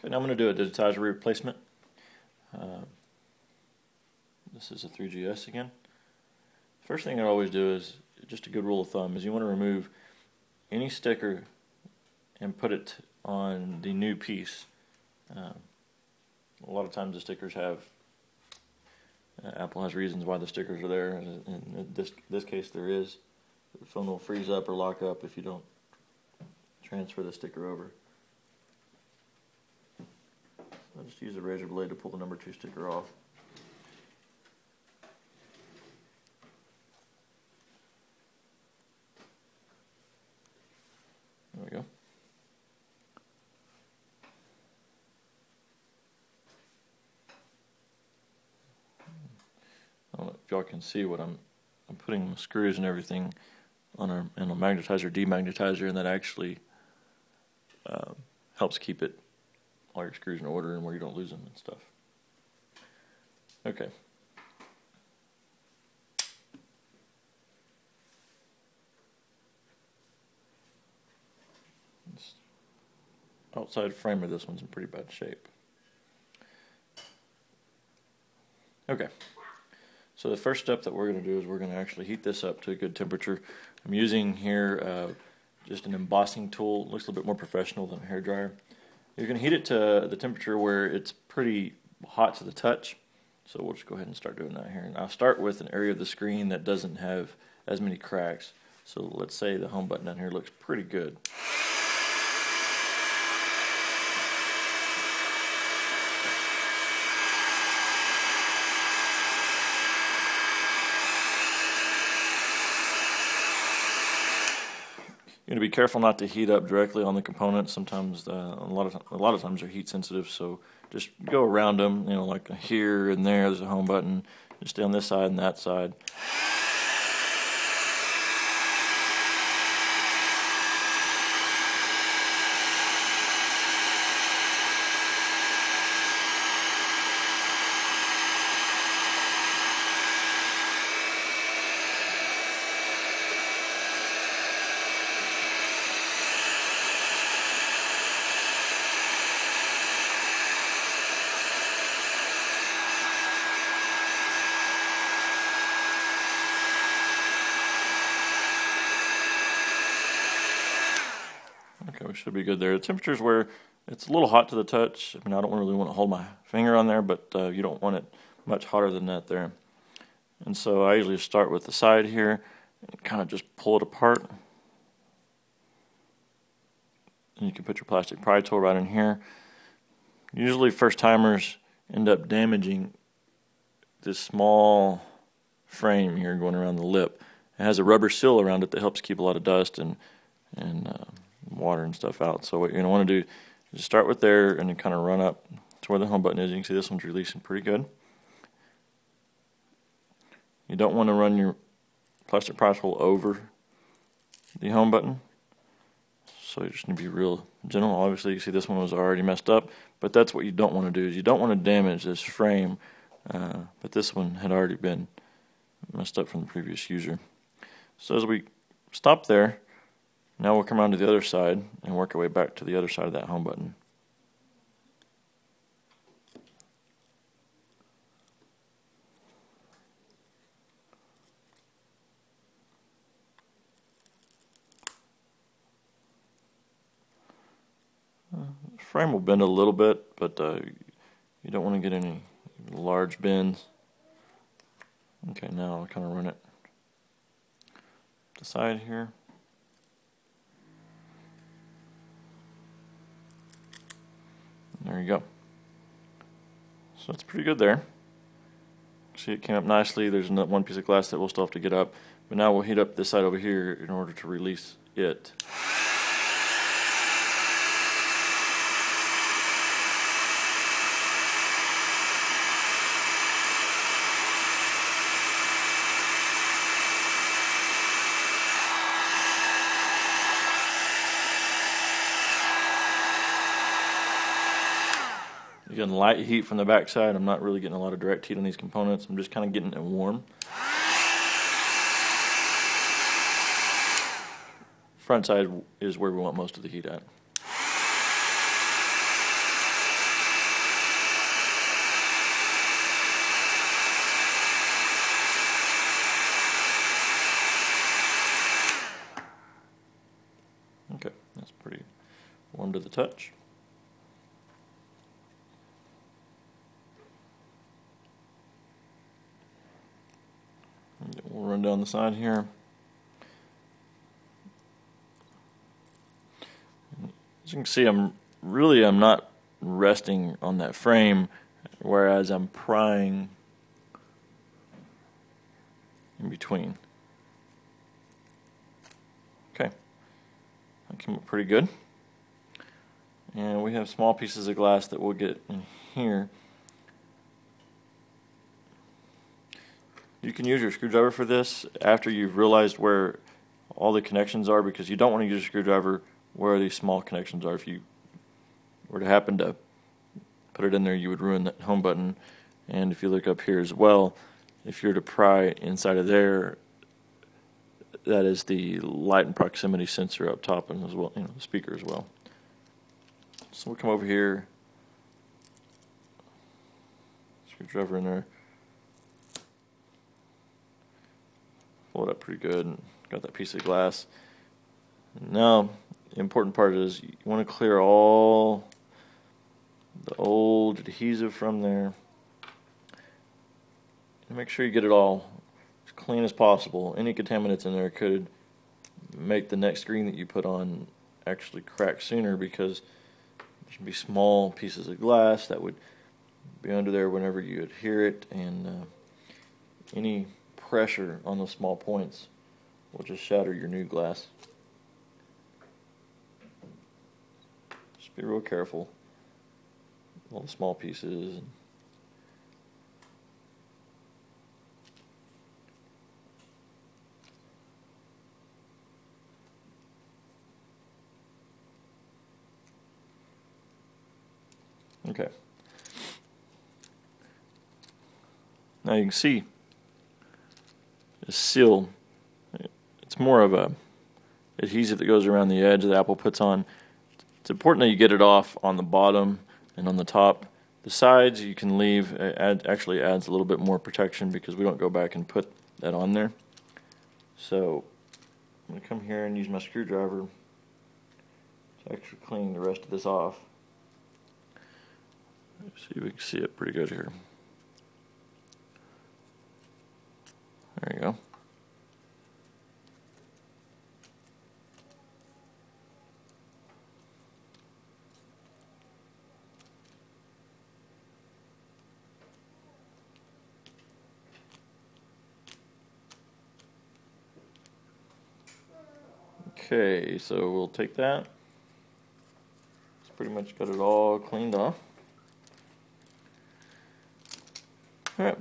Okay, now I'm going to do a Digitizer replacement. This is a 3GS again. First thing I always do is, just a good rule of thumb, is you want to remove any sticker and put it on the new piece. A lot of times the stickers have, Apple has reasons why the stickers are there, and in this case there is. The phone will freeze up or lock up if you don't transfer the sticker over. I'll just use a razor blade to pull the number 2 sticker off. There we go. I don't know if y'all can see what I'm putting the screws and everything on a magnetizer, demagnetizer, and that actually helps keep all your screws in order and where you don't lose them and stuff. Okay. This outside frame of this one's in pretty bad shape. Okay. So the first step that we're going to do is we're going to actually heat this up to a good temperature. I'm using here just an embossing tool. It looks a little bit more professional than a hairdryer. You're going to heat it to the temperature where it's pretty hot to the touch. So we'll just go ahead and start doing that here. And I'll start with an area of the screen that doesn't have as many cracks. So let's say the home button down here looks pretty good. You want to be careful not to heat up directly on the components. Sometimes, a lot of times they're heat sensitive, so just go around them. You know, like here and there, there's a home button. Just stay on this side and that side. Okay, we should be good there. The temperature's where it's a little hot to the touch. I mean, I don't really want to hold my finger on there, but you don't want it much hotter than that there. And so I usually start with the side here and kind of just pull it apart. And you can put your plastic pry tool right in here. Usually first timers end up damaging this small frame here going around the lip. It has a rubber seal around it that helps keep a lot of dust and water and stuff out. So what you're going to want to do is start with there and then kind of run up to where the home button is. You can see this one's releasing pretty good. You don't want to run your plastic pry tool over the home button. So you just need to be real gentle. Obviously you see this one was already messed up, but that's what you don't want to do, is you don't want to damage this frame, but this one had already been messed up from the previous user. So as we stop there, now we'll come around to the other side and work our way back to the other side of that home button. The frame will bend a little bit, but you don't want to get any large bends. Okay, now I'll kind of run it to the side here. There you go. So it's pretty good there. See, it came up nicely. There's one piece of glass that we'll still have to get up. But now we'll heat up this side over here in order to release it. You're getting light heat from the back side. I'm not really getting a lot of direct heat on these components. I'm just kind of getting it warm. Front side is where we want most of the heat at. touch. We'll run down the side here. As you can see, I'm not resting on that frame, whereas I'm prying in between. Okay, that came up pretty good. And we have small pieces of glass that we'll get in here. You can use your screwdriver for this after you've realized where all the connections are, because you don't want to use a screwdriver where these small connections are. If you were to happen to put it in there, you would ruin that home button. And if you look up here as well, if you're to pry inside of there, that is the light and proximity sensor up top, and as well, the speaker as well. So we'll come over here, screwdriver in there, pull it up pretty good, and got that piece of glass. Now, the important part is you want to clear all the old adhesive from there. And make sure you get it all as clean as possible. Any contaminants in there could make the next screen that you put on actually crack sooner, because there should be small pieces of glass that would be under there whenever you adhere it, and any pressure on those small points will just shatter your new glass. Just be real careful with all the small pieces. Okay. Now you can see the seal. It's more of a adhesive that goes around the edge that Apple puts on. It's important that you get it off on the bottom and on the top. The sides you can leave. It actually adds a little bit more protection because we don't go back and put that on there. So I'm going to come here and use my screwdriver to actually clean the rest of this off. See if we can see it pretty good here. There you go. Okay, so we'll take that. It's pretty much got it all cleaned off. All right.